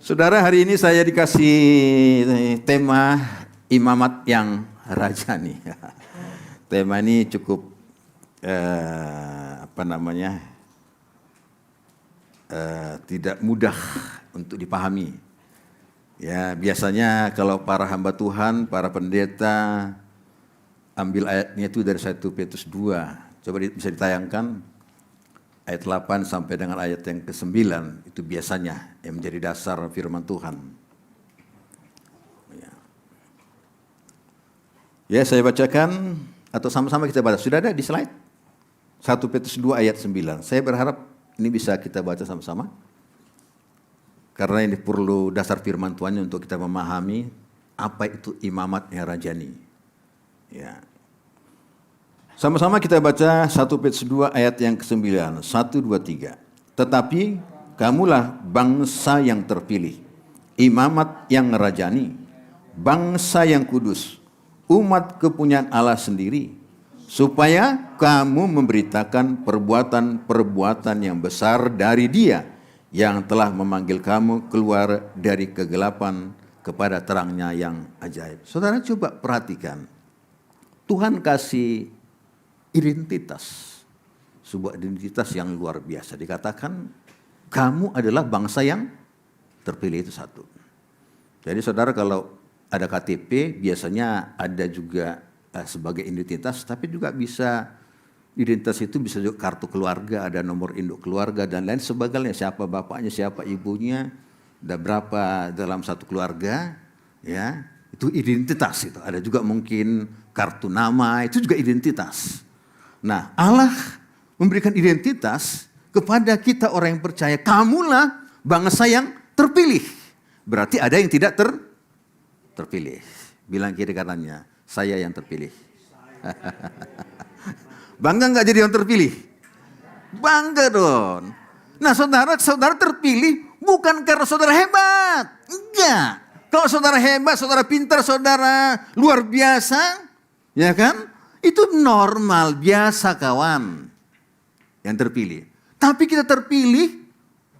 Saudara, hari ini saya dikasih tema imamat yang rajani. Tema ini cukup tidak mudah untuk dipahami. Ya, biasanya kalau para hamba Tuhan, para pendeta ambil ayatnya itu dari 1 Petrus 2. Coba bisa ditayangkan. Ayat 8 sampai dengan ayat yang ke-9 itu biasanya yang menjadi dasar firman Tuhan. Ya, saya bacakan atau sama-sama kita baca. Sudah ada di slide? 1 Petrus 2 ayat 9. Saya berharap ini bisa kita baca sama-sama. Karena ini perlu dasar firman Tuhan untuk kita memahami apa itu imamat yang rajani. Ya. Sama-sama kita baca 1 Petrus 2 ayat yang ke-9. 1, 2, 3. Tetapi kamulah bangsa yang terpilih, imamat yang rajani, bangsa yang kudus, umat kepunyaan Allah sendiri, supaya kamu memberitakan perbuatan-perbuatan yang besar dari Dia yang telah memanggil kamu keluar dari kegelapan kepada terangnya yang ajaib. Saudara coba perhatikan, Tuhan kasih identitas, sebuah identitas yang luar biasa. Dikatakan kamu adalah bangsa yang terpilih, itu satu. Jadi saudara kalau ada KTP biasanya ada juga sebagai identitas, tapi juga bisa identitas itu bisa juga kartu keluarga, ada nomor induk keluarga dan lain sebagainya, siapa bapaknya, siapa ibunya, ada berapa dalam satu keluarga, ya itu identitas itu. Ada juga mungkin kartu nama, itu juga identitas. Nah, Allah memberikan identitas kepada kita orang yang percaya. Kamulah bangsa yang terpilih. Berarti ada yang tidak terpilih. Bilang kiri kanannya, saya yang terpilih. Bangga nggak jadi yang terpilih? Bangga dong. Nah, saudara terpilih bukan karena saudara hebat. Enggak. Kalau saudara hebat, saudara pintar, saudara luar biasa, ya kan? Itu normal, biasa kawan yang terpilih. Tapi kita terpilih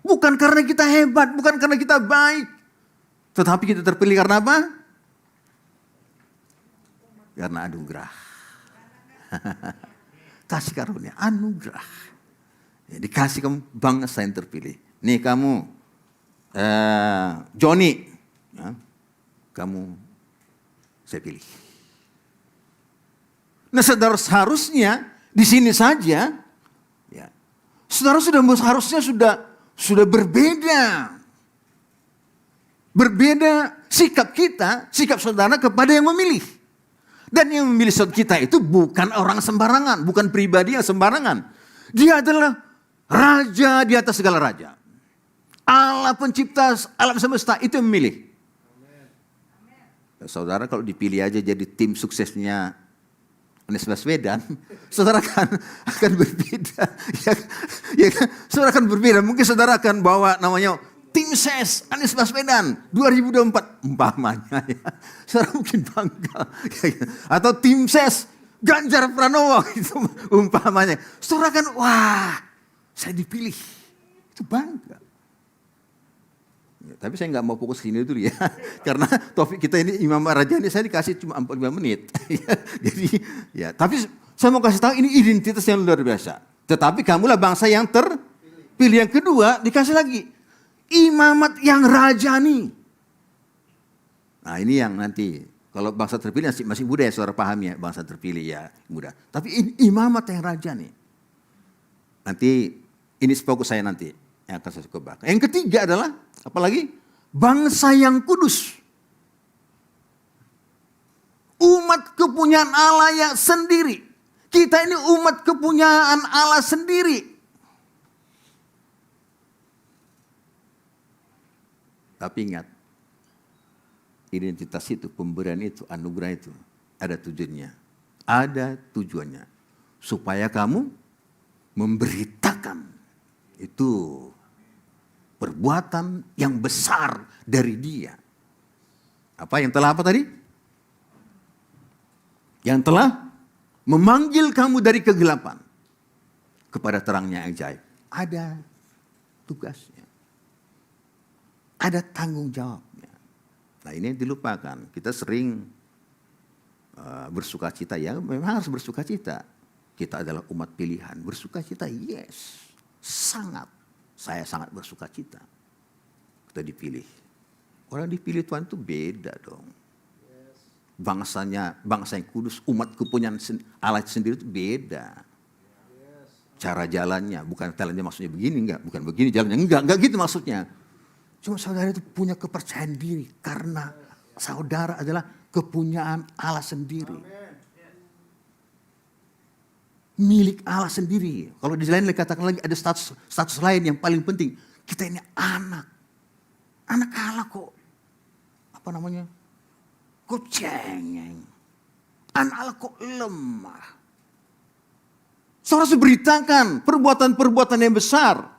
bukan karena kita hebat, bukan karena kita baik. Tetapi kita terpilih karena apa? Karena anugerah. Kasih karunia, anugerah. Ya, dikasih kamu bangsa yang terpilih. Nih kamu, Johnny, ya, kamu saya pilih. Nah, saudara seharusnya di sini saja, ya, saudara harusnya sudah berbeda. Berbeda sikap kita, sikap saudara kepada yang memilih. Dan yang memilih kita itu bukan orang sembarangan, bukan pribadi yang sembarangan. Dia adalah raja di atas segala raja. Allah pencipta alam semesta itu yang memilih. Saudara kalau dipilih aja jadi tim suksesnya Anies Baswedan, saudara akan berbeda. Ya, saudara akan berbeda. Mungkin saudara akan bawa namanya tim ses Anies Baswedan 2024 umpamanya. Ya. Saudara mungkin bangga. Atau tim ses Ganjar Pranowo itu umpamanya. Saudara akan wah, saya dipilih. Itu bangga. Ya, tapi saya nggak mau fokus sini dulu ya, karena topik kita ini Imam Rajani saya dikasih cuma 45 menit. Jadi ya, tapi saya mau kasih tahu ini identitas yang luar biasa. Tetapi kamulah bangsa yang terpilih. Yang kedua dikasih lagi imamat yang rajani. Nah ini yang nanti kalau bangsa terpilih masih muda ya, saudara paham ya, bangsa terpilih ya muda. Tapi ini imamat yang rajani. Nanti ini fokus saya nanti yang akan saya coba. Yang ketiga adalah apalagi bangsa yang kudus. Umat kepunyaan Allah yang sendiri. Kita ini umat kepunyaan Allah sendiri. Tapi ingat, identitas itu, pemberian itu, anugerah itu ada tujuannya. Ada tujuannya. Supaya kamu memberitakan itu perbuatan yang besar dari Dia. Apa yang telah apa tadi? Yang telah memanggil kamu dari kegelapan kepada terangnya yang ajaib. Ada tugasnya. ada tanggung jawabnya. Nah ini yang dilupakan. Kita sering bersuka cita, ya memang harus bersuka cita. Kita adalah umat pilihan, bersuka cita, yes. Sangat, saya sangat bersuka cita. Kita dipilih. Orang dipilih Tuhan itu beda dong. Bangsanya, bangsa yang kudus, umat kepunyaan Allah sendiri itu beda. Cara jalannya, bukan jalannya maksudnya begini, bukan begini jalannya, enggak gitu maksudnya. Cuma saudara itu punya kepercayaan diri karena saudara adalah kepunyaan Allah sendiri. Milik Allah sendiri. Kalau di lain katakan lagi ada status lain yang paling penting. Kita ini anak Allah kok. Apa namanya? Kok cengeng. Anak Allah kok lemah. Saudara harus beritakan perbuatan-perbuatan yang besar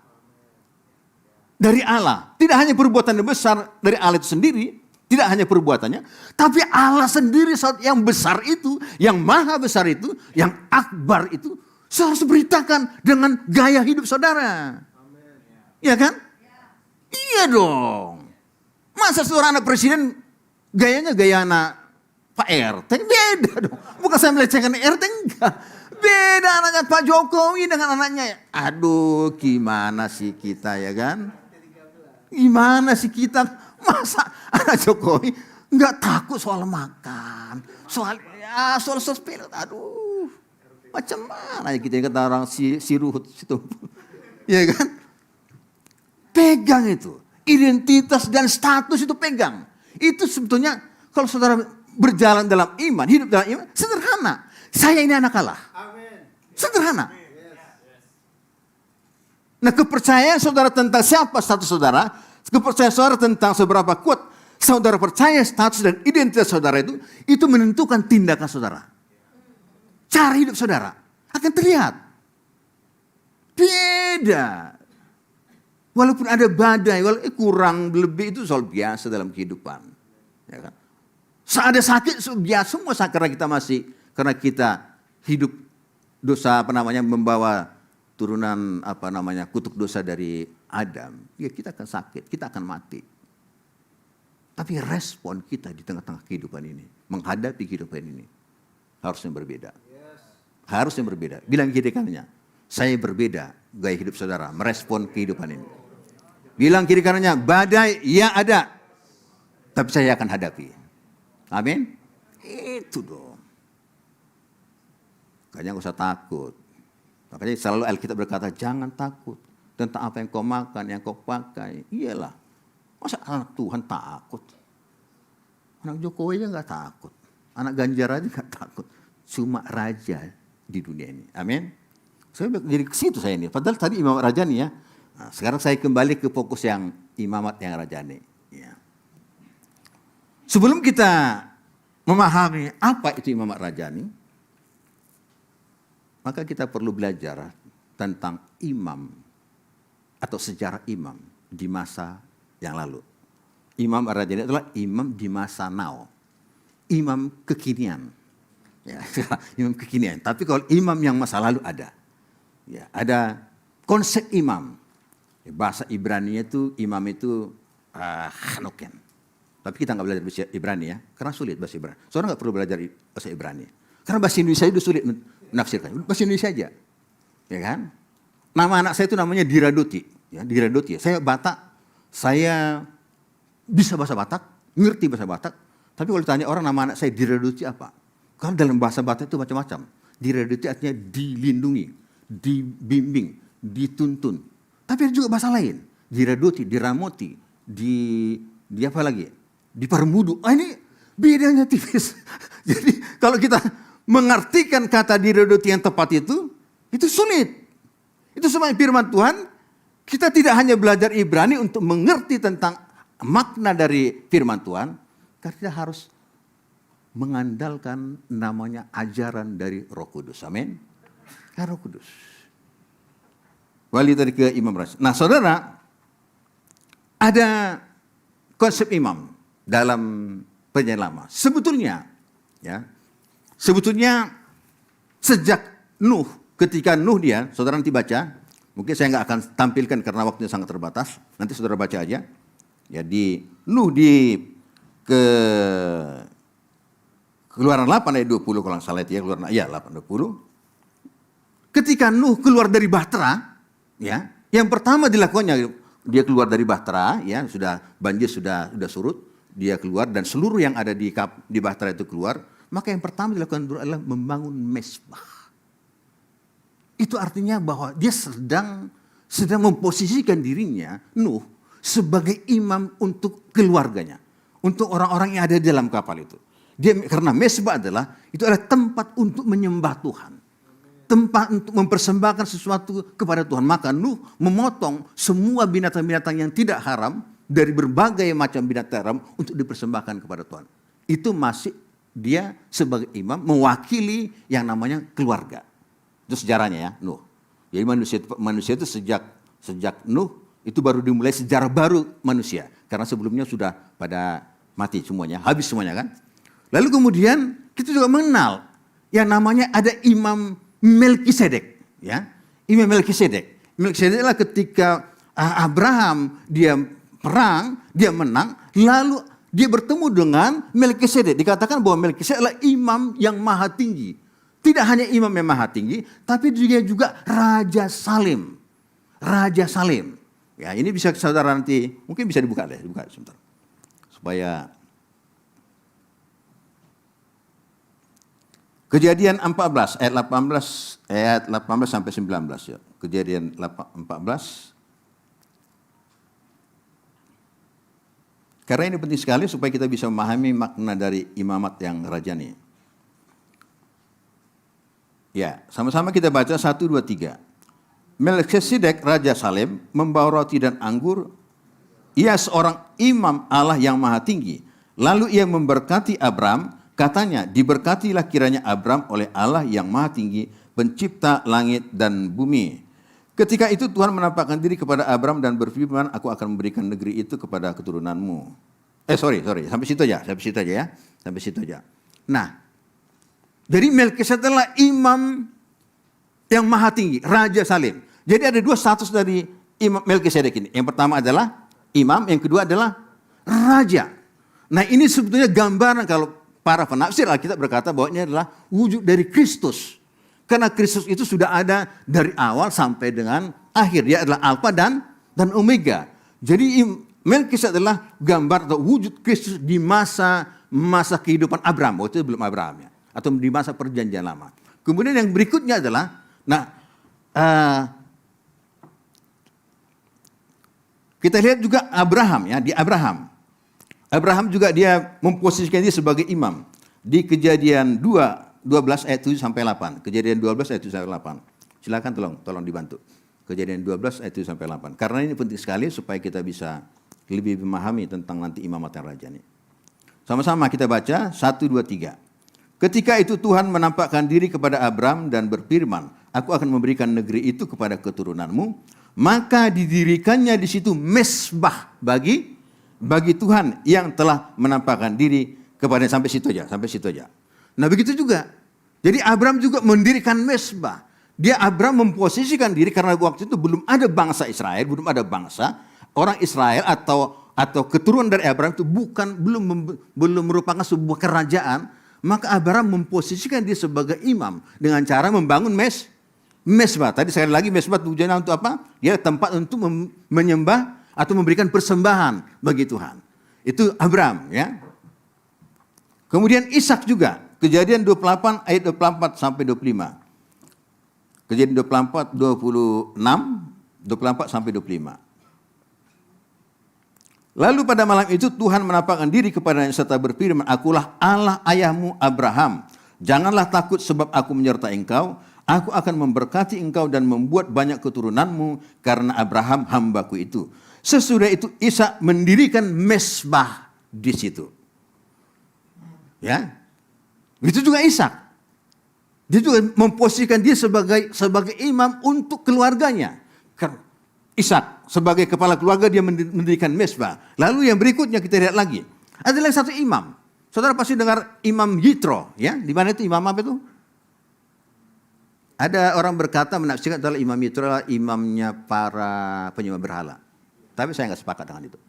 dari Allah. Tidak hanya perbuatan yang besar dari Allah itu sendiri. Tidak hanya perbuatannya. Tapi Allah sendiri yang besar itu. Yang maha besar itu. Yang akbar itu. Saudara harus beritakan dengan gaya hidup saudara. Iya kan? Iya dong. Masa seorang anak presiden gayanya gaya anak Pak RT? Beda dong. Bukan saya melecehkan RT, enggak. Beda anaknya Pak Jokowi dengan anaknya. Aduh, gimana sih kita ya kan? Gimana sih kita? Masa anak Jokowi nggak takut soal makan, soal sepele. Aduh, macam mana ya kita kata orang si Ruhut situ, ya kan? Pegang itu, identitas dan status itu pegang. Itu sebetulnya kalau saudara berjalan dalam iman, hidup dalam iman, sederhana. Saya ini anak Allah. Sederhana. Nah, kepercayaan saudara tentang siapa status saudara, kepercayaan saudara tentang seberapa kuat saudara percaya status dan identitas saudara itu menentukan tindakan saudara. Cara hidup saudara akan terlihat. Beda. Walaupun ada badai, kurang lebih itu soal biasa dalam kehidupan. Ya kan? Saat ada sakit, biasa semua karena kita hidup dosa membawa turunan kutuk dosa dari Adam. Ya kita akan sakit, kita akan mati. Tapi respon kita di tengah-tengah kehidupan ini, menghadapi kehidupan ini, harusnya berbeda. Harusnya berbeda. Bilang kiri kanannya, saya berbeda gaya hidup saudara, merespon kehidupan ini. Bilang kiri kanannya, badai ya ada, tapi saya akan hadapi. Amin. Itu dong. Makanya gak usah takut. Makanya selalu Alkitab berkata, jangan takut tentang apa yang kau makan, yang kau pakai. Iyalah, masa anak Tuhan takut? Anak Jokowi aja gak takut. Anak Ganjar aja gak takut. Cuma raja di dunia ini. Amin. Saya jadi ke situ saya ini. Padahal tadi imamat rajani ya. Nah, sekarang saya kembali ke fokus yang imamat yang rajani. Ya. Sebelum kita memahami apa itu imamat rajani, maka kita perlu belajar tentang imam atau sejarah imam di masa yang lalu. Imam rajani adalah imam di masa now. Imam kekinian. Ya, imam kekinian. Tapi kalau imam yang masa lalu ada. Ya, ada konsep imam. Bahasa Ibrani itu imam itu Hanoken. Tapi kita nggak belajar bahasa Ibrani ya, karena sulit bahasa Ibrani. Soalnya nggak perlu belajar bahasa Ibrani. Karena bahasa Indonesia itu sulit menafsirkan. Bahasa Indonesia aja, ya kan? Nama anak saya itu namanya Diradoti. Ya, Diradoti. Saya Batak, saya bisa bahasa Batak, ngerti bahasa Batak. Tapi kalau ditanya orang nama anak saya Diradoti apa? Karena dalam bahasa Batak itu macam-macam. Diradoti artinya dilindungi, dibimbing, dituntun. Tapi ada juga bahasa lain. Diradoti, diramoti, di apa lagi? Dipermudu. Ini bedanya tipis. Jadi kalau kita mengartikan kata diradoti yang tepat itu sulit. Itu sebenarnya firman Tuhan. Kita tidak hanya belajar Ibrani untuk mengerti tentang makna dari firman Tuhan. Karena kita harus mengandalkan namanya ajaran dari Roh Kudus. Amin. Roh Kudus. Wali tadi ke imam rasul. Nah saudara, ada konsep imam dalam perjanjian lama. Sebetulnya sejak Nuh, ketika Nuh dia, saudara nanti baca, mungkin saya nggak akan tampilkan karena waktunya sangat terbatas. Nanti saudara baca aja. Jadi Nuh di ke Keluaran 8 ayat 20 kalau nggak salah itu ya, Keluaran 8:20. Ketika Nuh keluar dari bahtera, ya, yang pertama dilakukannya dia keluar dari bahtera, ya, sudah banjir sudah surut, dia keluar dan seluruh yang ada di bahtera itu keluar, maka yang pertama dilakukan adalah membangun mezbah. Itu artinya bahwa dia sedang memposisikan dirinya, Nuh, sebagai imam untuk keluarganya, untuk orang-orang yang ada di dalam kapal itu. Karena mezbah itu adalah tempat untuk menyembah Tuhan. Tempat untuk mempersembahkan sesuatu kepada Tuhan. Maka Nuh memotong semua binatang-binatang yang tidak haram dari berbagai macam binatang haram untuk dipersembahkan kepada Tuhan. Itu masih dia sebagai imam mewakili yang namanya keluarga. Itu sejarahnya ya, Nuh. Jadi manusia itu sejak Nuh itu baru dimulai sejarah baru manusia. Karena sebelumnya sudah pada mati semuanya, habis semuanya kan. Lalu kemudian kita juga mengenal yang namanya ada Imam Melkisedek, ya. Imam Melkisedek. Melkisedek adalah ketika Abraham dia perang, dia menang, lalu dia bertemu dengan Melkisedek. Dikatakan bahwa Melkisedek adalah imam yang maha tinggi. Tidak hanya imam yang maha tinggi, tapi juga Raja Salem. Raja Salem. Ya, ini bisa saudara nanti, mungkin bisa dibuka sebentar. Supaya Kejadian 14 ayat 18 sampai 19 ya. Kejadian 14. Karena ini penting sekali supaya kita bisa memahami makna dari imamat yang rajani. Ya, sama-sama kita baca 1, 2, 3. Melkisedek Raja Salem membawa roti dan anggur. Ia seorang imam Allah yang maha tinggi. Lalu ia memberkati Abram. Katanya, diberkatilah kiranya Abram oleh Allah yang maha tinggi, pencipta langit dan bumi. Ketika itu Tuhan menampakkan diri kepada Abram dan berfirman, aku akan memberikan negeri itu kepada keturunanmu. Sorry, sampai situ aja ya. Sampai situ aja. Nah, jadi Melkisedek adalah imam yang maha tinggi, Raja Salem. Jadi ada dua status dari imam Melkisedek ini. Yang pertama adalah imam, yang kedua adalah raja. Nah, ini sebetulnya gambaran kalau para penafsir Alkitab berkata bahwa ini adalah wujud dari Kristus. Karena Kristus itu sudah ada dari awal sampai dengan akhir. Dia adalah Alfa dan Omega. Jadi Melkisedek adalah gambar atau wujud Kristus di masa kehidupan Abraham. Waktu itu belum Abraham ya. Atau di masa perjanjian lama. Kemudian yang berikutnya adalah, kita lihat juga Abraham ya, di Abraham. Abraham juga dia memposisikan dia sebagai imam. Di Kejadian 12 ayat 7 sampai 8. Kejadian 12 ayat 7 sampai 8. Silakan tolong dibantu. Kejadian 12 ayat 7 sampai 8. Karena ini penting sekali supaya kita bisa lebih memahami tentang nanti imamat yang raja ini. Sama-sama kita baca 1, 2, 3. Ketika itu Tuhan menampakkan diri kepada Abram dan berfirman, aku akan memberikan negeri itu kepada keturunanmu. Maka didirikannya di situ mezbah bagi Tuhan yang telah menampakkan diri kepada, sampai situ aja. Nah begitu juga. Jadi Abram juga mendirikan mezbah. Abram memposisikan diri karena waktu itu belum ada bangsa Israel, belum ada bangsa. Orang Israel atau keturunan dari Abram itu belum merupakan sebuah kerajaan. Maka Abram memposisikan dia sebagai imam dengan cara membangun mezbah. Tadi sekali lagi mezbah tujuannya untuk apa? Dia tempat untuk menyembah atau memberikan persembahan bagi Tuhan. Itu Abram ya. Kemudian Ishak juga. Kejadian 28 ayat 24 sampai 25. Kejadian 24, 26, 24 sampai 25. Lalu pada malam itu Tuhan menampakkan diri kepadanya serta berfirman, akulah Allah ayahmu Abraham. Janganlah takut sebab aku menyertai engkau. Aku akan memberkati engkau dan membuat banyak keturunanmu karena Abraham hambaku itu. Sesudah itu Ishak mendirikan mezbah di situ. Ya. Itu juga Ishak. Dia juga memposisikan dia sebagai imam untuk keluarganya. Ishak sebagai kepala keluarga dia mendirikan mezbah. Lalu yang berikutnya kita lihat lagi. Adalah satu imam. Saudara pasti dengar Imam Yitro, ya. Di mana itu imam apa itu? Ada orang berkata menafsirkan adalah Imam Yitro adalah imamnya para penyembah berhala. Tapi saya nggak sepakat dengan itu.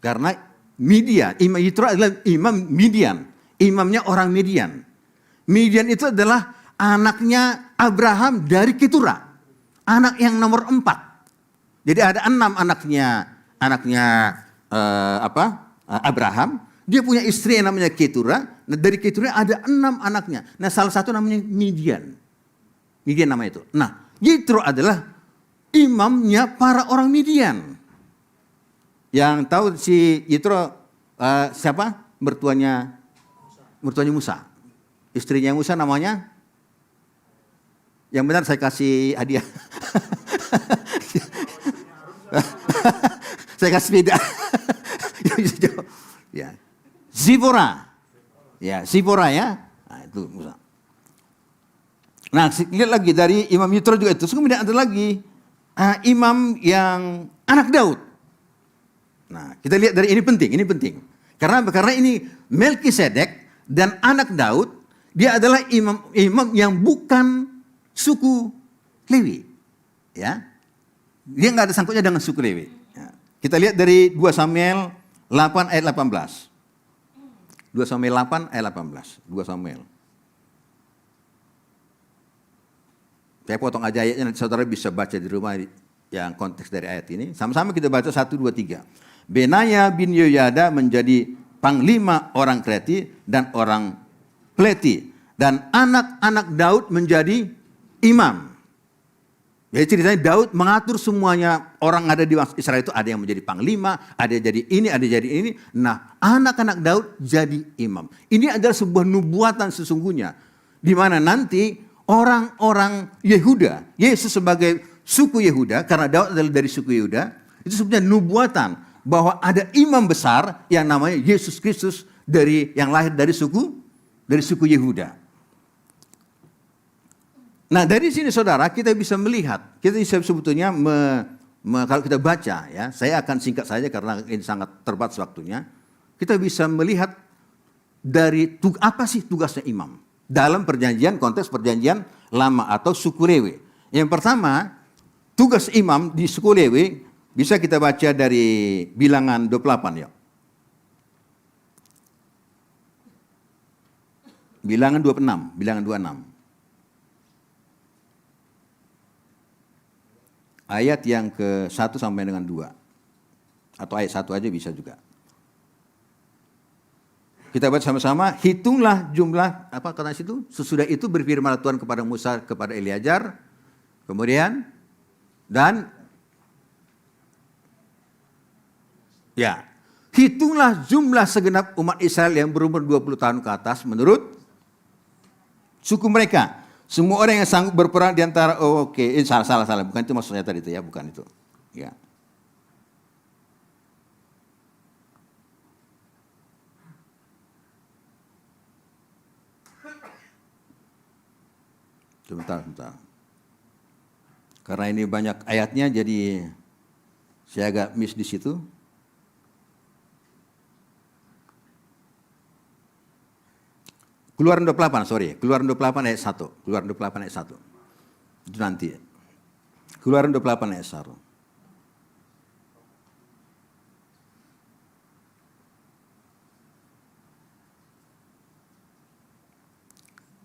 Karena Midian, imam Yitro adalah imam Midian. Imamnya orang Midian. Midian itu adalah anaknya Abraham dari Ketura. Anak yang nomor 4. Jadi ada 6 anaknya Abraham. Dia punya istri yang namanya Ketura. Nah, dari Ketura ada 6 anaknya. Nah, salah satu namanya Midian. Midian nama itu. Nah, Yitro adalah imamnya para orang Midian. Yang tahu si Yitro siapa? Mertuanya Musa. Istrinya Musa namanya? Yang benar saya kasih hadiah. Saya kasih beda. Ya. Zipora. Ya, Zipora ya. Nah, itu Musa. Nah, lihat lagi dari Imam Yitro juga itu. Kemudian ada lagi imam yang anak Daud. Nah, kita lihat dari ini penting. Karena ini Melkisedek dan anak Daud, dia adalah imam yang bukan suku Lewi. Ya. Dia nggak ada sangkutnya dengan suku Lewi. Ya. Kita lihat dari 2 Samuel 8 ayat 18. 2 Samuel 8 ayat 18. 2 Samuel. Saya potong aja ayatnya, nanti saudara bisa baca di rumah yang konteks dari ayat ini. Sama-sama kita baca 1, 2, 3. Benaya bin Yoyada menjadi panglima orang Kreti dan orang Pleti. Dan anak-anak Daud menjadi imam. Jadi ceritanya Daud mengatur semuanya orang ada di Israel itu. Ada yang menjadi panglima, ada yang jadi ini, ada yang jadi ini. Nah, anak-anak Daud jadi imam. Ini adalah sebuah nubuatan sesungguhnya. Di mana nanti orang-orang Yehuda, Yesus sebagai suku Yehuda, karena Daud adalah dari suku Yehuda, itu sebenarnya nubuatan bahwa ada imam besar yang namanya Yesus Kristus yang lahir dari suku Yehuda. Nah, dari sini saudara kita bisa melihat, kita bisa sebetulnya kalau kita baca ya, saya akan singkat saja karena ini sangat terbatas waktunya. Kita bisa melihat dari apa sih tugasnya imam dalam konteks perjanjian lama atau suku Lewi. Yang pertama, tugas imam di suku Lewi bisa kita baca dari Bilangan 28 ya. Bilangan 26. Ayat yang ke-1 sampai dengan 2. Atau ayat 1 aja bisa juga. Kita baca sama-sama, hitunglah jumlah, apa kata situ? Sesudah itu berfirmanlah Tuhan kepada Musa, kepada Eleazar, kemudian, dan, ya, hitunglah jumlah segenap umat Israel yang berumur 20 tahun ke atas menurut suku mereka. Semua orang yang sanggup berperang di antara, salah, bukan itu maksudnya tadi itu ya, bukan itu. Ya. Sebentar. Karena ini banyak ayatnya jadi saya agak miss di situ. Keluaran 28 ayat 1. Keluaran 28 ayat 1. Itu nanti. Keluaran 28 ayat 1.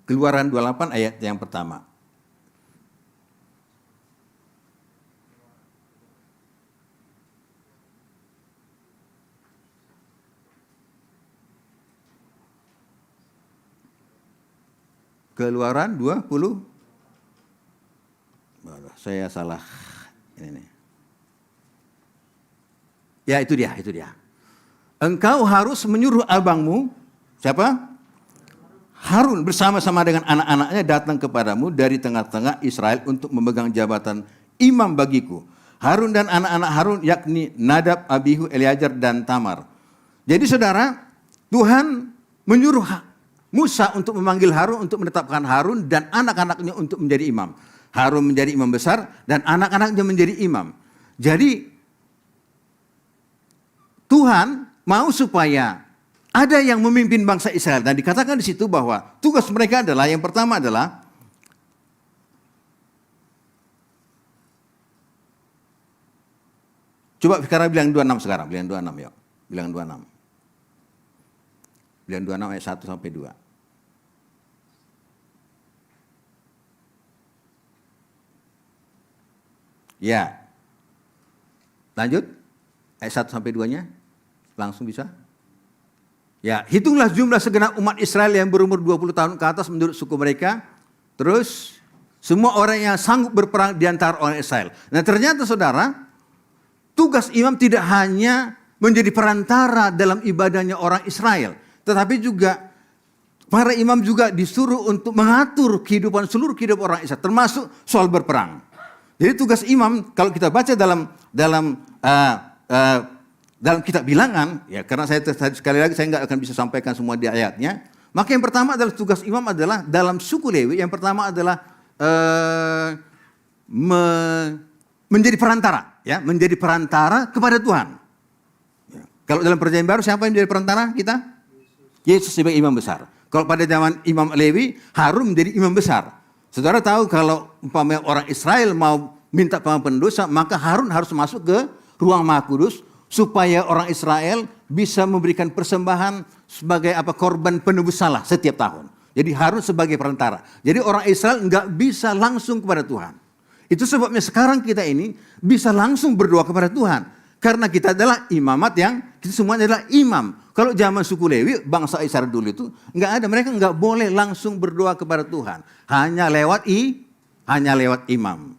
Keluaran 28 ayat yang pertama. Keluaran 20. Saya salah. Ini. Ya itu dia. Engkau harus menyuruh abangmu, siapa? Harun bersama-sama dengan anak-anaknya datang kepadamu dari tengah-tengah Israel untuk memegang jabatan imam bagiku. Harun dan anak-anak Harun yakni Nadab, Abihu, Eleazar dan Tamar. Jadi saudara, Tuhan menyuruh Musa untuk memanggil Harun, untuk menetapkan Harun dan anak-anaknya untuk menjadi imam. Harun menjadi imam besar dan anak-anaknya menjadi imam. Jadi Tuhan mau supaya ada yang memimpin bangsa Israel. Dan dikatakan di situ bahwa tugas mereka adalah, yang pertama adalah coba sekarang bilang 26 sekarang, bilang 26 yuk. Bilangan 26. Bilangan 26 ayat 1 sampai 2. Ya. Lanjut. Ayat 1 sampai 2-nya. Langsung bisa. Ya, hitunglah jumlah segenap umat Israel yang berumur 20 tahun ke atas menurut suku mereka. Terus, semua orang yang sanggup berperang di antara orang Israel. Nah, ternyata saudara, tugas imam tidak hanya menjadi perantara dalam ibadahnya orang Israel. Tetapi juga, para imam juga disuruh untuk mengatur seluruh kehidupan orang Israel. Termasuk soal berperang. Jadi tugas imam, kalau kita baca dalam kitab Bilangan, ya karena sekali lagi saya nggak akan bisa sampaikan semua di ayatnya. Maka yang pertama adalah tugas imam adalah dalam suku Lewi. Yang pertama adalah menjadi perantara, ya, menjadi perantara kepada Tuhan. Ya. Kalau dalam perjanjian baru siapa yang menjadi perantara kita? Yesus sebagai imam besar. Kalau pada zaman Imam Lewi, Harun menjadi imam besar. Saudara tahu kalau umpamanya orang Israel mau minta pengampunan dosa, maka Harun harus masuk ke ruang Maha Kudus supaya orang Israel bisa memberikan persembahan sebagai korban penebus salah setiap tahun. Jadi Harun sebagai perantara. Jadi orang Israel nggak bisa langsung kepada Tuhan. Itu sebabnya sekarang kita ini bisa langsung berdoa kepada Tuhan. Karena kita adalah imamat kita semuanya adalah imam. Kalau zaman suku Lewi, bangsa Israel dulu itu nggak ada, mereka nggak boleh langsung berdoa kepada Tuhan. Hanya lewat imam.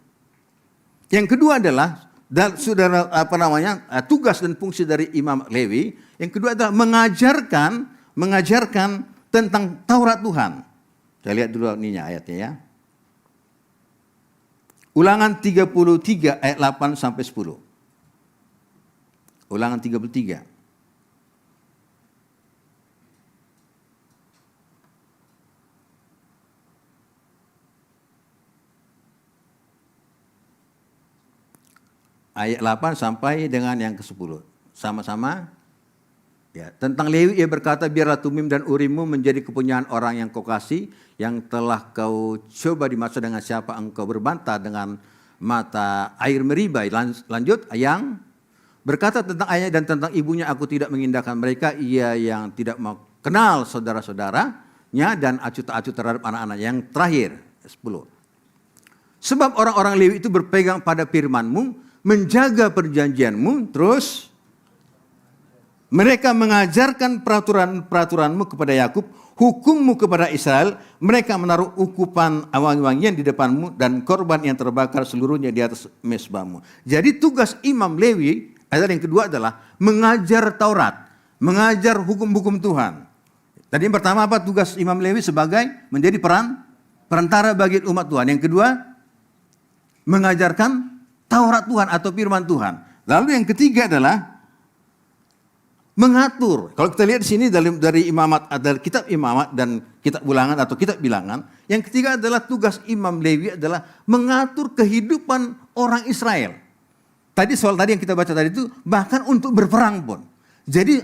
Yang kedua adalah tugas dan fungsi dari imam Lewi. Yang kedua adalah mengajarkan tentang Taurat Tuhan. Saya lihat dulu ininya ayatnya ya. Ulangan 33 ayat 8 sampai 10. Ulangan 33. Ayat 8 sampai dengan yang ke-10. Sama-sama. Ya, tentang Lewi ia berkata, biarlah Tumim dan Urimmu menjadi kepunyaan orang yang kau kasih, yang telah kau coba di masa dengan siapa engkau berbantah dengan mata air Meriba. Lanjut, yang berkata tentang ayahnya dan tentang ibunya, aku tidak mengindahkan mereka, ia yang tidak mau kenal saudara-saudaranya dan acuh tak acuh terhadap anak-anak. Yang terakhir, 10. Sebab orang-orang Lewi itu berpegang pada firman-Mu, menjaga perjanjian-Mu, terus mereka mengajarkan peraturan-peraturan-Mu kepada Yakub, hukum-Mu kepada Israel, mereka menaruh ukupan wangi-wangian di depan-Mu dan korban yang terbakar seluruhnya di atas mezbah-Mu. Jadi tugas imam Lewi adalah yang kedua adalah mengajar Taurat, mengajar hukum-hukum Tuhan. Tadi yang pertama apa tugas imam Lewi sebagai menjadi perantara bagi umat Tuhan. Yang kedua mengajarkan Taurat Tuhan atau firman Tuhan. Lalu yang ketiga adalah mengatur. Kalau kita lihat di sini dari imamat, ada kitab imamat dan kitab ulangan atau kitab bilangan. Yang ketiga adalah tugas imam Lewi adalah mengatur kehidupan orang Israel. Soal tadi yang kita baca tadi itu bahkan untuk berperang pun. Jadi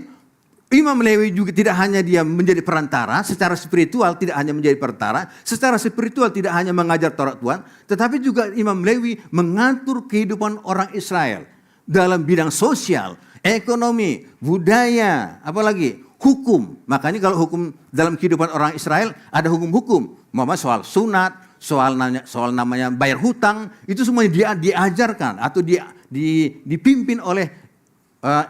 imam Lewi juga tidak hanya dia menjadi perantara, secara spiritual tidak hanya menjadi perantara, secara spiritual tidak hanya mengajar Taurat Tuhan, tetapi juga imam Lewi mengatur kehidupan orang Israel dalam bidang sosial, ekonomi, budaya, apalagi hukum. Makanya kalau hukum dalam kehidupan orang Israel ada hukum-hukum, soal sunat, soal namanya bayar hutang, itu semuanya diajarkan atau dipimpin oleh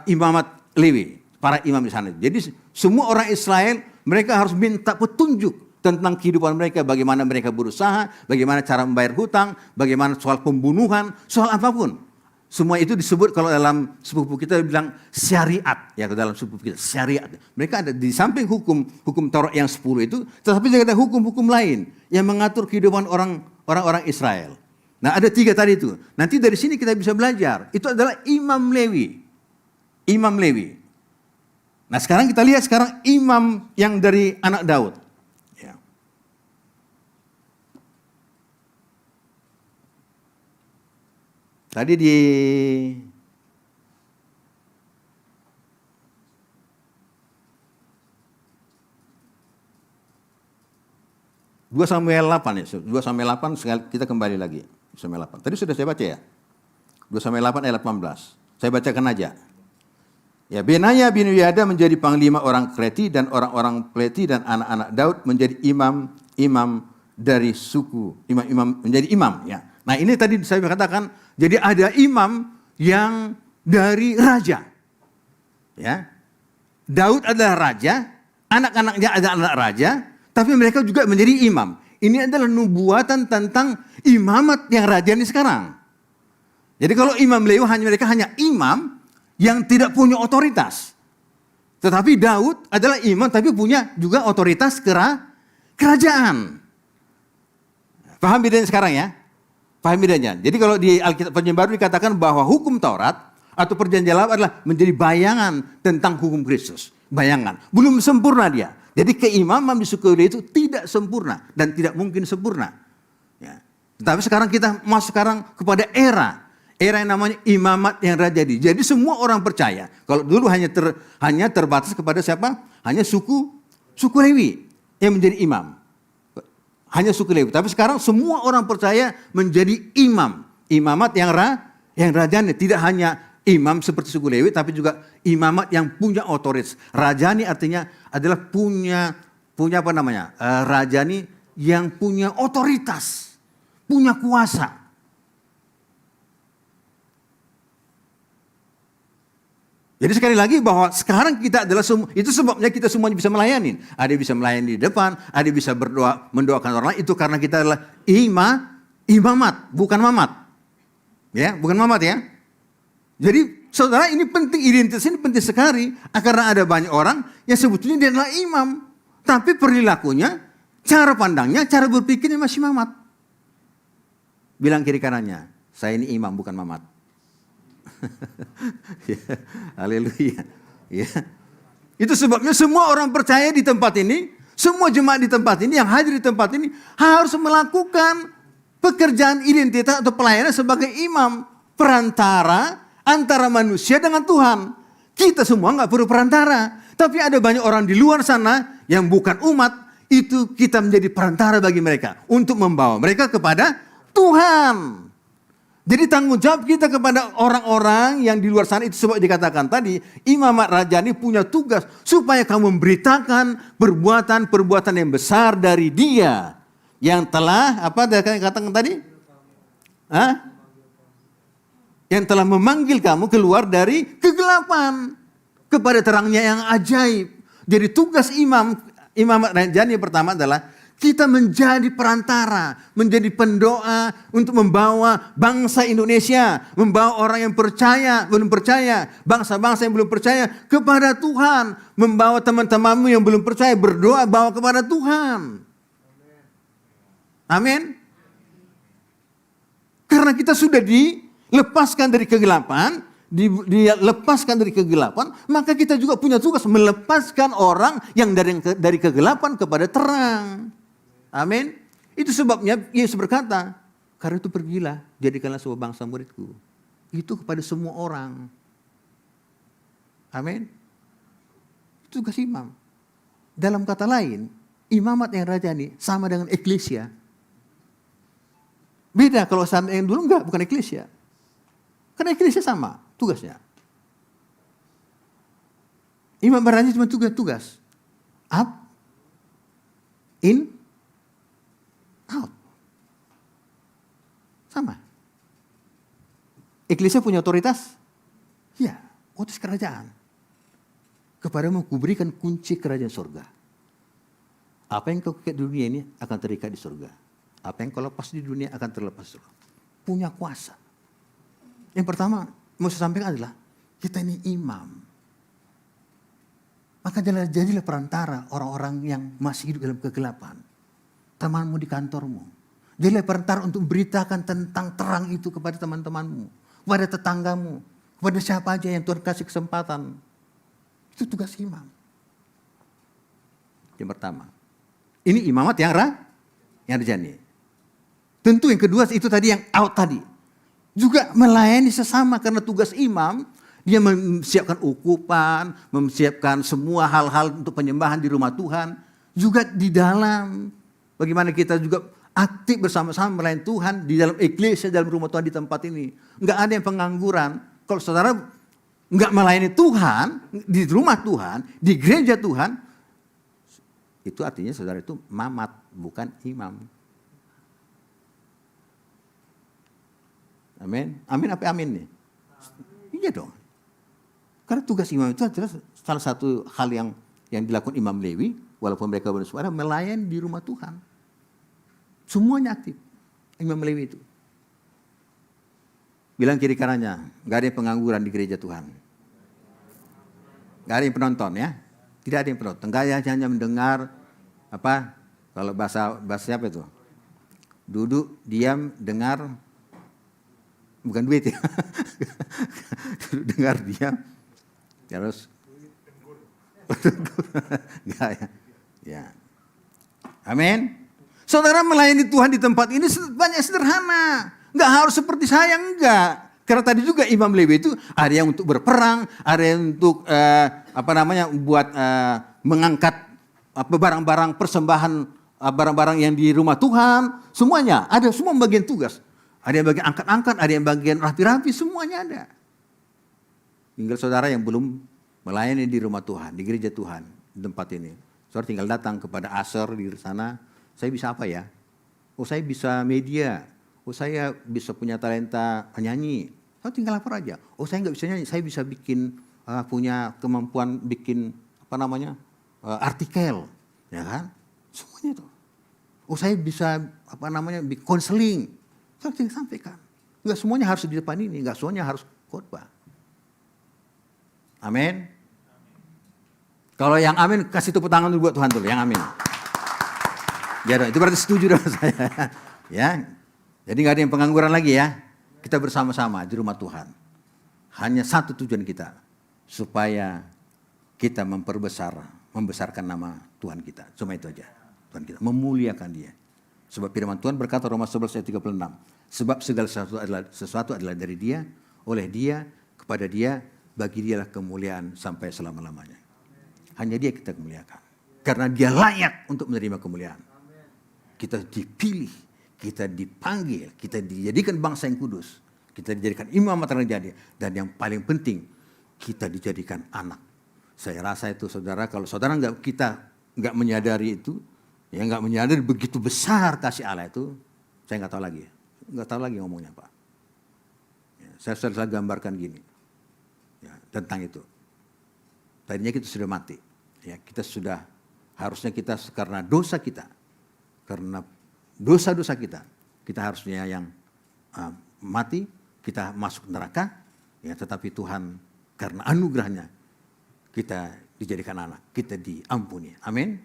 imamat Lewi, para imam di sana. Jadi semua orang Israel mereka harus minta petunjuk tentang kehidupan mereka, bagaimana mereka berusaha, bagaimana cara membayar hutang, bagaimana soal pembunuhan, soal apapun. Semua itu disebut kalau dalam sepupu kita bilang syariat, ya dalam sepupu kita syariat. Mereka ada di samping hukum Taurat yang 10 itu, tetapi juga ada hukum-hukum lain yang mengatur kehidupan orang-orang Israel. Nah, ada 3 tadi itu. Nanti dari sini kita bisa belajar. Itu adalah imam Lewi. Imam Lewi. Nah, sekarang kita lihat imam yang dari anak Daud. Ya. Tadi di 2 Samuel 8 ya. 2 Samuel 8 kita kembali lagi. 2 Samuel 8. Tadi sudah saya baca ya. 2 Samuel 8 ayat 18. Saya bacakan aja. Ya, Benaya bin Yehoyada menjadi panglima orang Kreti dan orang-orang Pleti dan anak-anak Daud menjadi imam dari suku, imam menjadi imam ya. Nah, ini tadi saya katakan, jadi ada imam yang dari raja. Ya. Daud adalah raja, anak-anaknya adalah anak raja, tapi mereka juga menjadi imam. Ini adalah nubuatan tentang imamat yang raja ini sekarang. Jadi kalau imam Lewi mereka hanya imam yang tidak punya otoritas. Tetapi Daud adalah imam tapi punya juga otoritas kerajaan. Paham bedanya sekarang ya? Paham bedanya? Jadi kalau di Alkitab Perjanjian Baru dikatakan bahwa hukum Taurat atau Perjanjian Lama adalah menjadi bayangan tentang hukum Kristus. Bayangan. Belum sempurna dia. Jadi keimaman di suku Lewi itu tidak sempurna dan tidak mungkin sempurna. Ya. Tapi sekarang kita masuk kepada era yang namanya imamat yang rajani. Jadi semua orang percaya. Kalau dulu hanya terbatas kepada siapa? Hanya suku Lewi yang menjadi imam. Hanya suku Lewi. Tapi sekarang semua orang percaya menjadi imam. Imamat yang rajani. Tidak hanya imam seperti suku Lewi, tapi juga imamat yang punya otoritas. Rajani artinya adalah punya apa namanya? Rajani yang punya otoritas, punya kuasa. Jadi sekali lagi bahwa sekarang kita adalah itu sebabnya kita semuanya bisa melayani. Ada yang bisa melayani di depan, ada yang bisa berdoa, mendoakan orang lain. Itu karena kita adalah imamat, bukan mamat. Ya, bukan mamat ya. Jadi saudara, ini penting, identitas ini penting sekali. Karena ada banyak orang yang sebetulnya dia adalah imam. Tapi perilakunya, cara pandangnya, cara berpikirnya masih mamat. Bilang kiri kanannya, saya ini imam bukan mamat. Ya, haleluya. Ya. Itu sebabnya semua orang percaya di tempat ini, semua jemaat di tempat ini, yang hadir di tempat ini harus melakukan pekerjaan identitas atau pelayanan sebagai imam, perantara antara manusia dengan Tuhan. Kita semua nggak perlu perantara, tapi ada banyak orang di luar sana yang bukan umat, itu kita menjadi perantara bagi mereka untuk membawa mereka kepada Tuhan. Jadi tanggung jawab kita kepada orang-orang yang di luar sana, itu sebab dikatakan tadi, imamat rajani punya tugas supaya kamu memberitakan perbuatan-perbuatan yang besar dari Dia yang telah katakan tadi? Yang telah memanggil kamu keluar dari kegelapan kepada terangnya yang ajaib. Jadi tugas imamat rajani yang pertama adalah kita menjadi perantara, menjadi pendoa untuk membawa bangsa Indonesia, membawa orang yang percaya, belum percaya, bangsa-bangsa yang belum percaya kepada Tuhan, membawa teman-temanmu yang belum percaya berdoa bawa kepada Tuhan. Amin. Karena kita sudah dilepaskan dari kegelapan, dilepaskan dari kegelapan, maka kita juga punya tugas melepaskan orang yang dari kegelapan kepada terang. Amin. Itu sebabnya Yesus berkata, karena itu pergilah, jadikanlah sebuah bangsa muridku. Itu kepada semua orang. Amin. Itu tugas imam. Dalam kata lain, imamat yang rajani sama dengan eklesia. Beda kalau yang dulu bukan eklesia. Karena eklesia sama tugasnya. Imam rajani cuma tugas. Up, in, out. Sama. Eklesia punya otoritas? Ya, otoritas kerajaan. Kepadamu kuberikan kunci kerajaan surga. Apa yang kau ikat di dunia ini akan terikat di surga. Apa yang kau lepas di dunia akan terlepas di surga. Punya kuasa. Yang pertama mau saya sampaikan adalah kita ini imam. Maka jadilah perantara orang-orang yang masih hidup dalam kegelapan. Temanmu di kantormu. Jadilah perantara untuk memberitakan tentang terang itu kepada teman-temanmu. Kepada tetanggamu. Kepada siapa aja yang Tuhan kasih kesempatan. Itu tugas imam. Yang pertama. Ini imamat yang rajani. Tentu yang kedua itu tadi yang out tadi. Juga melayani sesama karena tugas imam. Dia mempersiapkan ukupan. Mempersiapkan semua hal-hal untuk penyembahan di rumah Tuhan. Juga di dalam. Bagaimana kita juga aktif bersama-sama melayani Tuhan di dalam eklesia, dalam rumah Tuhan di tempat ini. Enggak ada yang pengangguran. Kalau saudara nggak melayani Tuhan, di rumah Tuhan, di gereja Tuhan, itu artinya saudara itu mamat, bukan imam. Amin. Amin apa amin nih? Iya dong. Karena tugas imam itu adalah salah satu hal yang dilakukan Imam Lewi, walaupun mereka bersuara, melayani di rumah Tuhan. Semuanya aktif. Imam Lewi itu. Bilang kiri kanannya, nggak ada yang pengangguran di gereja Tuhan. Nggak ada yang penonton ya. Tidak ada yang penonton. Nggak hanya mendengar apa? Kalau bahasa apa itu? Duduk, diam, dengar. Bukan duit ya. Duduk, dengar, diam. Terus. Nggak ya. Ya. Amin. Saudara melayani Tuhan di tempat ini banyak sederhana. Nggak harus seperti saya, enggak. Karena tadi juga Imam Lewi itu ada yang untuk berperang, ada yang untuk buat mengangkat barang-barang persembahan, barang-barang yang di rumah Tuhan, semuanya ada, semua bagian tugas. Ada yang bagian angkat-angkat, ada yang bagian rapi-rapi, semuanya ada. Tinggal saudara yang belum melayani di rumah Tuhan, di gereja Tuhan, di tempat ini. Saudara tinggal datang kepada Aser di sana, saya bisa apa ya? Oh, saya bisa media. Oh, saya bisa punya talenta nyanyi. Saya tinggal lapor aja. Oh, saya nggak bisa nyanyi. Saya bisa bikin punya kemampuan bikin artikel, ya kan? Semuanya itu. Oh, saya bisa bikin konseling. Saya tinggal sampaikan. Nggak semuanya harus di depan ini. Nggak semuanya harus khotbah. Amin. Kalau yang amin kasih tepuk tangan dulu buat Tuhan dulu. Yang amin. Ya, itu berarti setuju dengan saya. Ya. Jadi nggak ada yang pengangguran lagi ya. Kita bersama-sama di rumah Tuhan. Hanya satu tujuan kita. Supaya kita membesarkan nama Tuhan kita. Cuma itu aja. Tuhan kita memuliakan dia. Sebab firman Tuhan berkata Roma 11 ayat 36. Sebab segala sesuatu adalah dari dia, oleh dia, kepada dia, bagi dialah kemuliaan sampai selama-lamanya. Hanya dia kita muliakan. Karena dia layak untuk menerima kemuliaan. Kita dipilih. Kita dipanggil, kita dijadikan bangsa yang kudus, kita dijadikan imam matahari jadi, dan yang paling penting kita dijadikan anak. Saya rasa itu saudara, kalau saudara nggak menyadari itu, ya nggak menyadari begitu besar kasih Allah itu, saya nggak tahu lagi ngomongnya Pak. Ya, saya sudah gambarkan gini, ya, tentang itu. Tadinya kita sudah mati, ya harusnya kita karena dosa kita, karena dosa-dosa kita harusnya yang mati, kita masuk neraka, ya, tetapi Tuhan karena anugerahnya kita dijadikan anak, kita diampuni. Amin.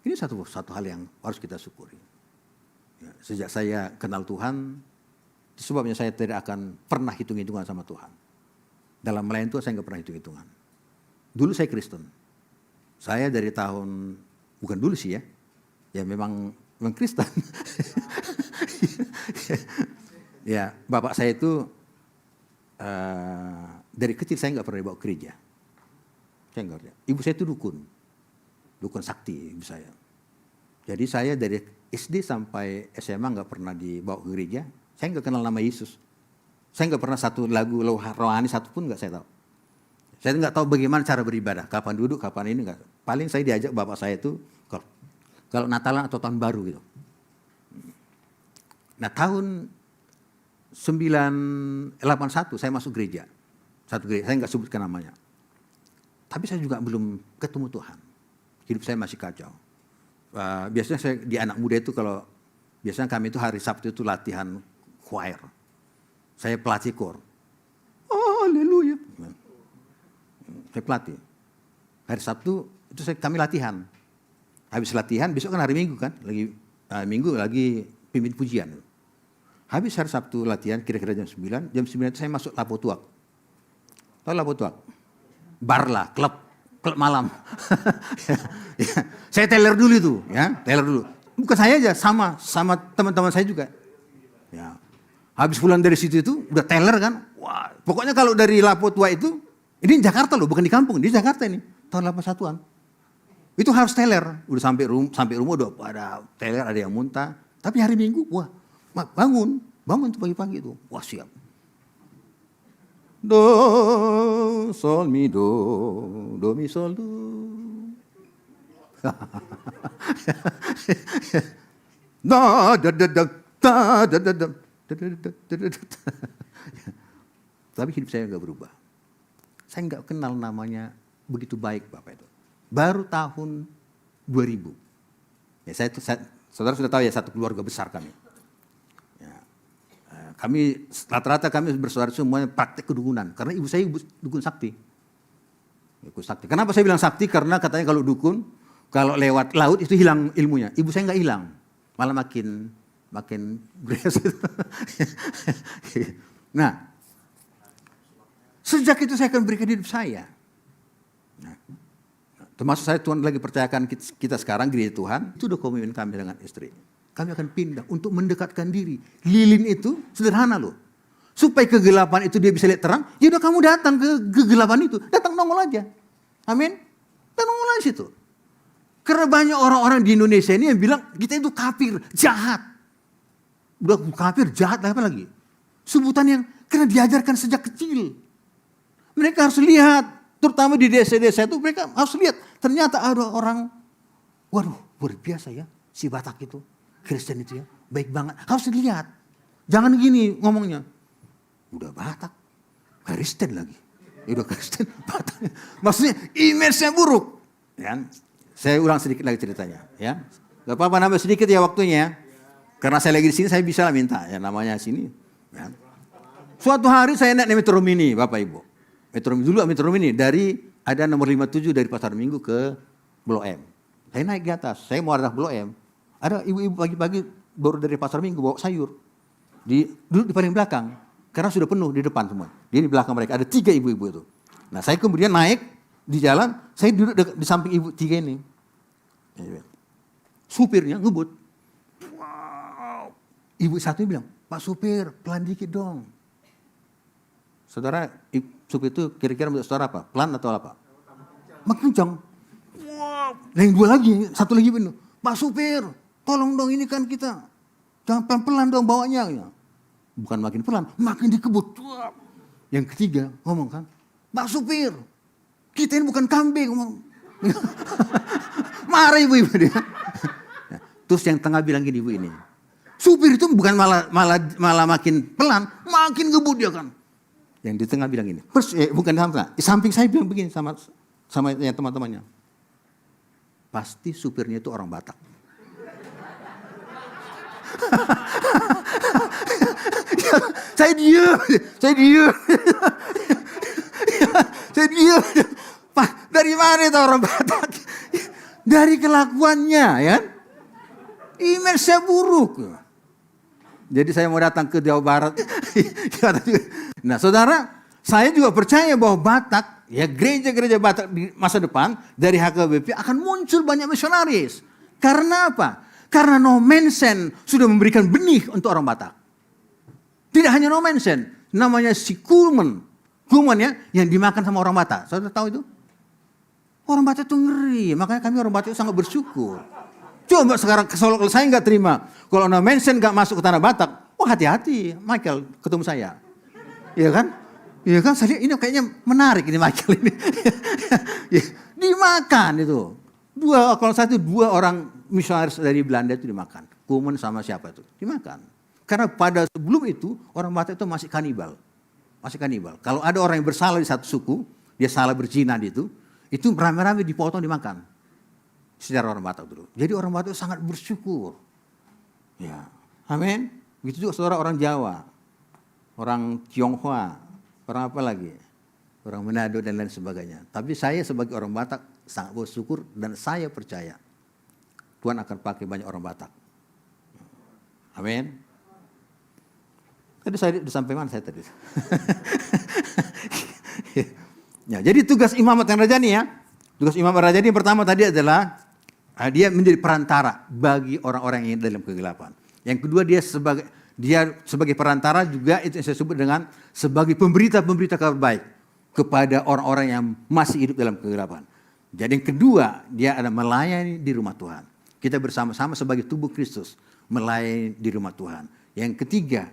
Ini satu hal yang harus kita syukuri. Ya, sejak saya kenal Tuhan, sebabnya saya tidak akan pernah hitung-hitungan sama Tuhan. Dalam melayani Tuhan saya nggak pernah hitung-hitungan. Dulu saya Kristen. Saya dari tahun, bukan dulu sih ya memang Kristen. Ya, bapak saya itu dari kecil saya nggak pernah dibawa ke gereja. Saya nggak pernah. Ibu saya itu dukun sakti ibu saya. Jadi saya dari SD sampai SMA nggak pernah dibawa ke gereja. Saya nggak kenal nama Yesus. Saya nggak pernah satu lagu rohani satu pun nggak saya tahu. Saya nggak tahu bagaimana cara beribadah, kapan duduk, kapan ini nggak. Paling saya diajak bapak saya itu kalau Natalan atau tahun baru gitu. Nah tahun 981 saya masuk gereja. Satu gereja, saya nggak sebutkan namanya. Tapi saya juga belum ketemu Tuhan. Hidup saya masih kacau. Biasanya saya di anak muda itu biasanya kami itu hari Sabtu itu latihan choir. Saya pelatih kor. Oh, haleluya. Saya pelatih. Hari Sabtu itu kami latihan. Habis latihan, besok kan hari Minggu kan, Minggu lagi pimpin pujian. Habis hari Sabtu latihan, kira-kira jam 9 itu saya masuk Lapo Tuak. Tahu Lapo Tuak? Bar lah, klub malam. Ya. Saya teller dulu itu, ya, teller dulu. Bukan saya aja, sama teman-teman saya juga. Ya. Habis pulang dari situ itu, udah teller kan. Wah, pokoknya kalau dari Lapo Tuak itu, ini Jakarta loh, bukan di kampung, di Jakarta ini, tahun 81-an. Itu harus teler, udah sampai rumah udah pada teler, ada yang muntah. Tapi hari Minggu, wah bangun tuh pagi-pagi itu, wah siap. Do, sol, mi, do, mi, sol, do. Da, da, da, da, da, da, da, da. Tapi hidup saya nggak berubah. Saya nggak kenal namanya begitu baik Bapak itu. Baru tahun 2000. Ya, saudara sudah tahu ya, satu keluarga besar kami. Ya, kami rata-rata kami bersaudara semuanya praktek kedukunan. Karena ibu saya dukun sakti. Dukun sakti. Kenapa saya bilang sakti? Karena katanya kalau dukun, kalau lewat laut itu hilang ilmunya. Ibu saya nggak hilang, malah makin beres. Nah, sejak itu saya akan berikan hidup saya. Nah, termasuk saya Tuhan lagi percayakan kita sekarang gereja Tuhan, itu udah komitmen kami dengan istri. Kami akan pindah untuk mendekatkan diri. Lilin itu sederhana loh. Supaya kegelapan itu dia bisa lihat terang, ya udah kamu datang ke kegelapan itu, datang nongol aja. Amin. Dan nongol aja situ. Karena banyak orang-orang di Indonesia ini yang bilang kita itu kafir, jahat. Udah kafir, jahat apa lagi? Sebutan yang karena diajarkan sejak kecil. Mereka harus lihat, terutama di desa-desa itu mereka harus lihat. Ternyata ada orang, waduh luar biasa ya si Batak itu, Kristen itu ya, baik banget. Harus dilihat. Jangan gini ngomongnya, udah Batak, Kristen lagi. Ya udah Kristen, Batak. Maksudnya image-nya buruk. Ya. Saya ulang sedikit lagi ceritanya. Ya. Gak apa-apa nambah sedikit ya waktunya. Karena saya lagi di sini, saya bisa lah minta ya namanya sini. Ya. Suatu hari saya naik Metro Mini, Bapak Ibu. Metro Mini dari ada nomor 57 dari Pasar Minggu ke Blok M. Saya naik di atas, saya mau arah Blok M. Ada ibu-ibu pagi-pagi baru dari Pasar Minggu bawa sayur. Duduk di paling belakang, karena sudah penuh di depan semua. Di belakang mereka ada 3 ibu-ibu itu. Nah saya kemudian naik di jalan, saya duduk di samping ibu 3 ini. Supirnya ngebut. Ibu satu bilang, Pak supir pelan dikit dong. Saudara, supir itu kira-kira menurut saudara apa? Pelan atau apa? Makin kencang. Wow. Yang 2 lagi, satu lagi penuh. Pak supir, tolong dong ini kan kita. Jangan pelan-pelan dong bawanya. Bukan makin pelan, makin dikebut. Yang ketiga ngomong kan, Pak supir, kita ini bukan kambing. Marah ibu-ibu dia. Terus yang tengah bilang gini ibu ini. Supir itu bukan malah makin pelan, makin ngebut dia kan. Yang di tengah bilang gini. Bukan di tengah, di samping saya bilang begini sama yang teman-temannya. Pasti supirnya itu orang Batak. Saya diam. Saya diam. Pak, dari mana itu orang Batak? Dari kelakuannya, ya. Image-nya buruk. Jadi saya mau datang ke Jawa Barat. Nah saudara, saya juga percaya bahwa Batak, ya gereja-gereja Batak di masa depan dari HKBP akan muncul banyak misionaris. Karena apa? Karena No Mensen sudah memberikan benih untuk orang Batak. Tidak hanya No Mensen, namanya si kulmen ya, yang dimakan sama orang Batak. Saudara tahu itu? Orang Batak itu ngeri, makanya kami orang Batak itu sangat bersyukur. Coba sekarang kalau saya nggak terima, kalau No Mensen nggak masuk ke tanah Batak, oh hati-hati, Michael ketemu saya, iya kan? Iya kan? Saya lihat ini kayaknya menarik ini Michael ini, dimakan itu. Kalau satu 2 orang misionaris dari Belanda itu dimakan, Kumen sama siapa itu dimakan. Karena pada sebelum itu orang Batak itu masih kanibal. Kalau ada orang yang bersalah di satu suku, dia salah berzina itu rame-rame dipotong dimakan. Secara orang Batak dulu. Jadi orang Batak sangat bersyukur. Ya, amin. Begitu juga saudara orang Jawa, orang Tionghoa, orang apa lagi, orang Manado dan lain sebagainya. Tapi saya sebagai orang Batak sangat bersyukur dan saya percaya Tuhan akan pakai banyak orang Batak. Amin. Tadi saya sampai mana saya tadi? Ya, jadi tugas imamat yang rajani ya. Tugas imamat rajani yang pertama tadi adalah dia menjadi perantara bagi orang-orang yang dalam kegelapan. Yang kedua dia sebagai perantara juga itu yang saya sebut dengan sebagai pemberita kabar baik kepada orang-orang yang masih hidup dalam kegelapan. Jadi yang kedua dia ada melayani di rumah Tuhan. Kita bersama-sama sebagai tubuh Kristus melayani di rumah Tuhan. Yang ketiga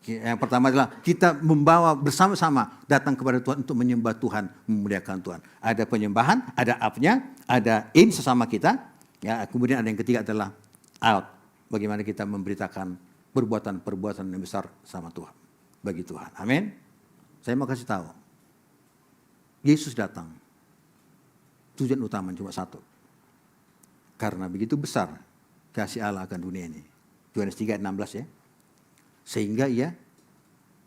Yang pertama adalah kita membawa bersama-sama datang kepada Tuhan untuk menyembah Tuhan, memuliakan Tuhan. Ada penyembahan, ada up-nya, ada in sesama kita. Ya, kemudian ada yang ketiga adalah out. Bagaimana kita memberitakan perbuatan-perbuatan yang besar sama Tuhan. Bagi Tuhan. Amin. Saya mau kasih tahu. Yesus datang. Tujuan utama cuma satu. Karena begitu besar kasih Allah akan dunia ini. Yohanes 3 ayat 16 ya. Sehingga ia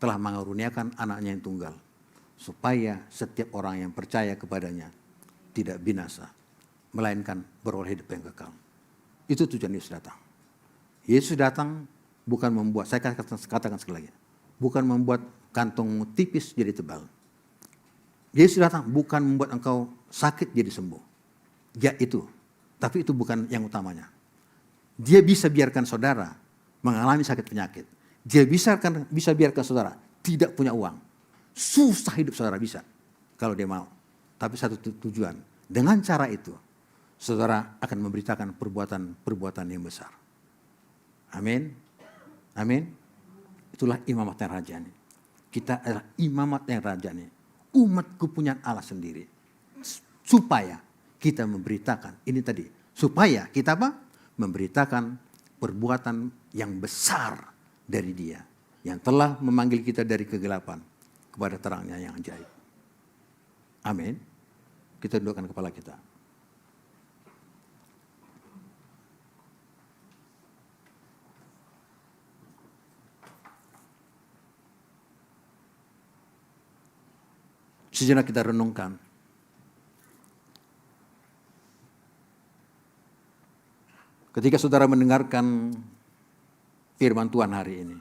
telah mengaruniakan anaknya yang tunggal. Supaya setiap orang yang percaya kepadanya tidak binasa. Melainkan beroleh hidup yang kekal. Itu tujuan Yesus datang. Yesus datang bukan membuat, saya katakan sekali lagi. Bukan membuat kantongmu tipis jadi tebal. Yesus datang bukan membuat engkau sakit jadi sembuh. Ya itu. Tapi itu bukan yang utamanya. Dia bisa biarkan saudara mengalami sakit penyakit. Dia bisa biarkan saudara tidak punya uang. Susah hidup saudara bisa. Kalau dia mau. Tapi satu tujuan. Dengan cara itu. Saudara akan memberitakan perbuatan yang besar. Amin. Amin. Itulah imamat yang rajani. Kita adalah imamat yang rajani. Umat kepunyaan Allah sendiri. Supaya kita memberitakan. Ini tadi. Supaya kita apa? Memberitakan perbuatan yang besar dari Dia yang telah memanggil kita dari kegelapan kepada terangnya yang ajaib. Amin. Kita tundukkan kepala kita. Sejenak kita renungkan. Ketika saudara mendengarkan firman Tuhan hari ini.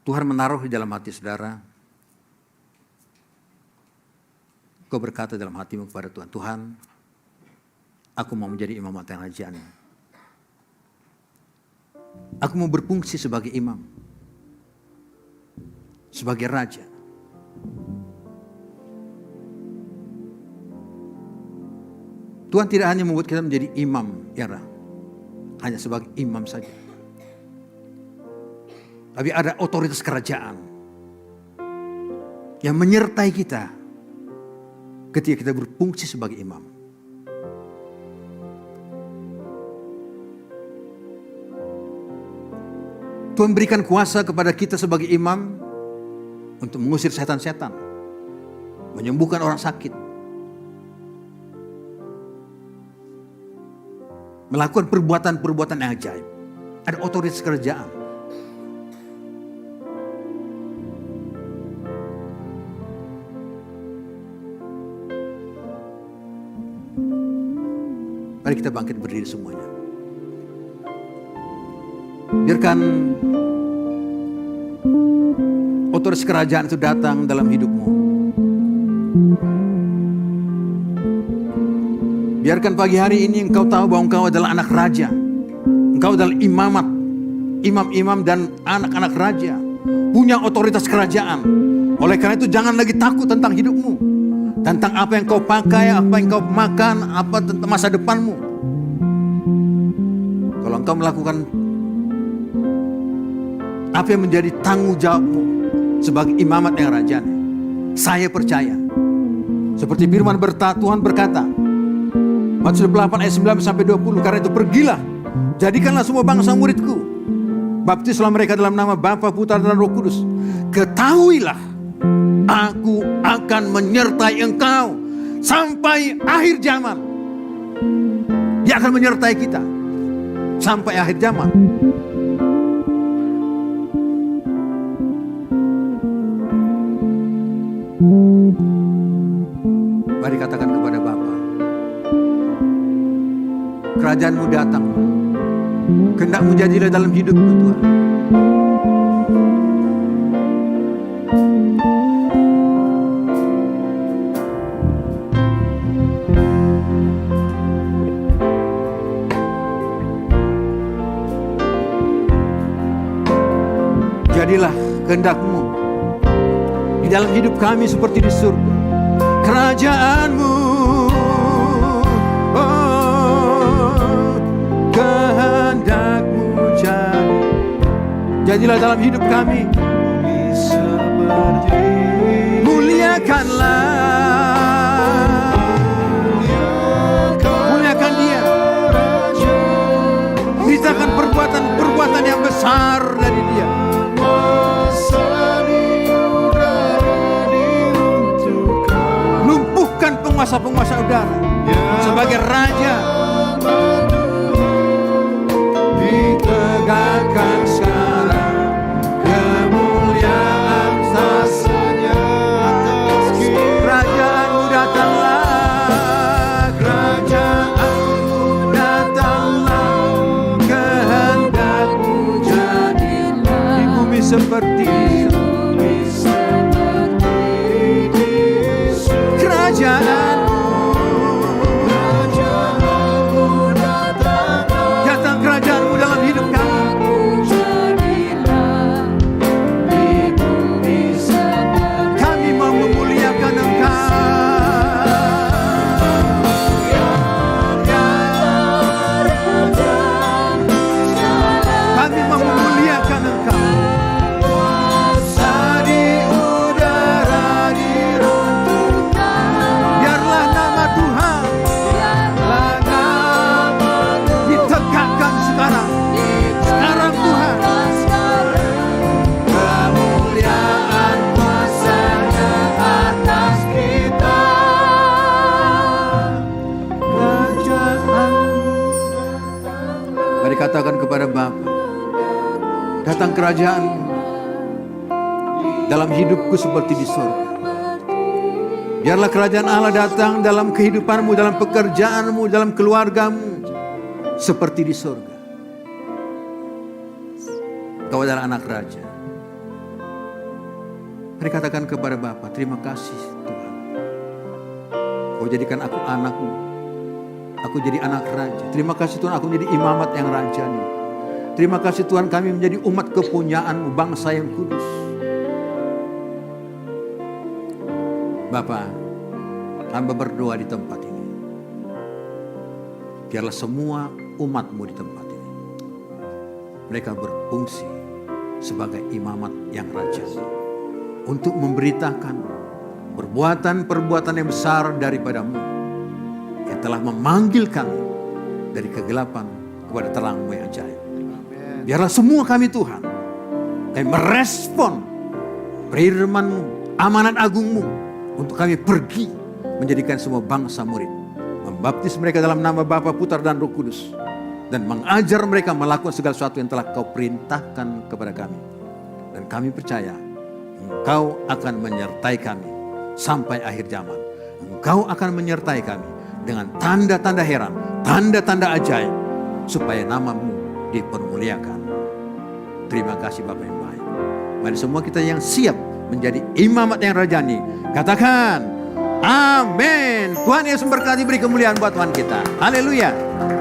Tuhan menaruh di dalam hati saudara. Kau berkata dalam hatimu kepada Tuhan, Tuhan, aku mau menjadi imamat yang rajani. Aku mau berfungsi sebagai imam. Sebagai raja. Tuhan tidak hanya membuat kita menjadi imam, ya, hanya sebagai imam saja. Tapi ada otoritas kerajaan yang menyertai kita ketika kita berfungsi sebagai imam. Tuhan berikan kuasa kepada kita sebagai imam untuk mengusir setan-setan, menyembuhkan orang sakit, melakukan perbuatan-perbuatan yang ajaib. Ada otoritas kerajaan. Mari kita bangkit berdiri semuanya. Biarkan otoritas kerajaan itu datang dalam hidupmu. Biarkan pagi hari ini engkau tahu bahwa engkau adalah anak raja. Engkau adalah imamat. Imam-imam dan anak-anak raja. Punya otoritas kerajaan. Oleh karena itu jangan lagi takut tentang hidupmu. Tentang apa yang kau pakai, apa yang kau makan, apa tentang masa depanmu. Kalau engkau melakukan apa yang menjadi tanggung jawabmu sebagai imamat yang rajani, saya percaya. Seperti firman Tuhan berkata, Matius 8 ayat 9 sampai 20, karena itu pergilah, jadikanlah semua bangsa muridku, baptislah mereka dalam nama Bapa, Putra dan Roh Kudus. Ketahuilah, aku akan menyertai engkau sampai akhir zaman. Dia akan menyertai kita sampai akhir zaman. Mari katakan kepada Bapa, kerajaanmu datang, kehendakmu jadilah dalam hidupku Tuhan. Jadilah kehendak-Mu di dalam hidup kami seperti di surga. Kerajaanmu, oh, kehendak-Mu Jadilah dalam hidup kami. Muliakanlah. Muliakan Dia. Beritakan perbuatan-perbuatan yang besar dari Dia. Lumpuhkan penguasa-penguasa udara sebagai raja. Ditegakkan sekarang kemuliaan sasanya atas kita. Kerajaanmu datanglah, kerajaanmu datanglah, kehendakmu jadilah di bumi seperti kerajaan. Datang kerajaanmu dalam hidup kami. Kami mau memuliakan Engkau. Kami mau memuliakan Engkau. Katakan kepada Bapa, datang kerajaan dalam hidupku seperti di surga. Biarlah kerajaan Allah datang dalam kehidupanmu, dalam pekerjaanmu, dalam keluargamu seperti di surga. Kau adalah anak raja. Mari katakan kepada Bapa, terima kasih Tuhan. Kau jadikan aku anakmu. Aku jadi anak raja. Terima kasih Tuhan, aku menjadi imamat yang rajani. Terima kasih Tuhan, kami menjadi umat kepunyaan-Mu, bangsa yang kudus. Bapa, hamba berdoa di tempat ini. Biarlah semua umat-Mu di tempat ini, mereka berfungsi sebagai imamat yang rajani untuk memberitakan perbuatan-perbuatan yang besar daripada-Mu yang telah memanggil kami dari kegelapan kepada terang-Mu yang ajaib. Biarlah semua kami Tuhan, kami merespon firman-Mu, amanat agung-Mu untuk kami pergi menjadikan semua bangsa murid, membaptis mereka dalam nama Bapa, Putra dan Roh Kudus, dan mengajar mereka melakukan segala sesuatu yang telah Kau perintahkan kepada kami. Dan kami percaya Engkau akan menyertai kami sampai akhir zaman. Engkau akan menyertai kami dengan tanda-tanda heran, tanda-tanda ajaib, supaya nama-Mu dipermuliakan. Terima kasih Bapa yang baik. Mari semua kita yang siap menjadi imamat yang rajani, katakan amin. Tuhan Yesus memberkati, beri kemuliaan buat Tuhan kita. Haleluya.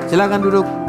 Silakan duduk.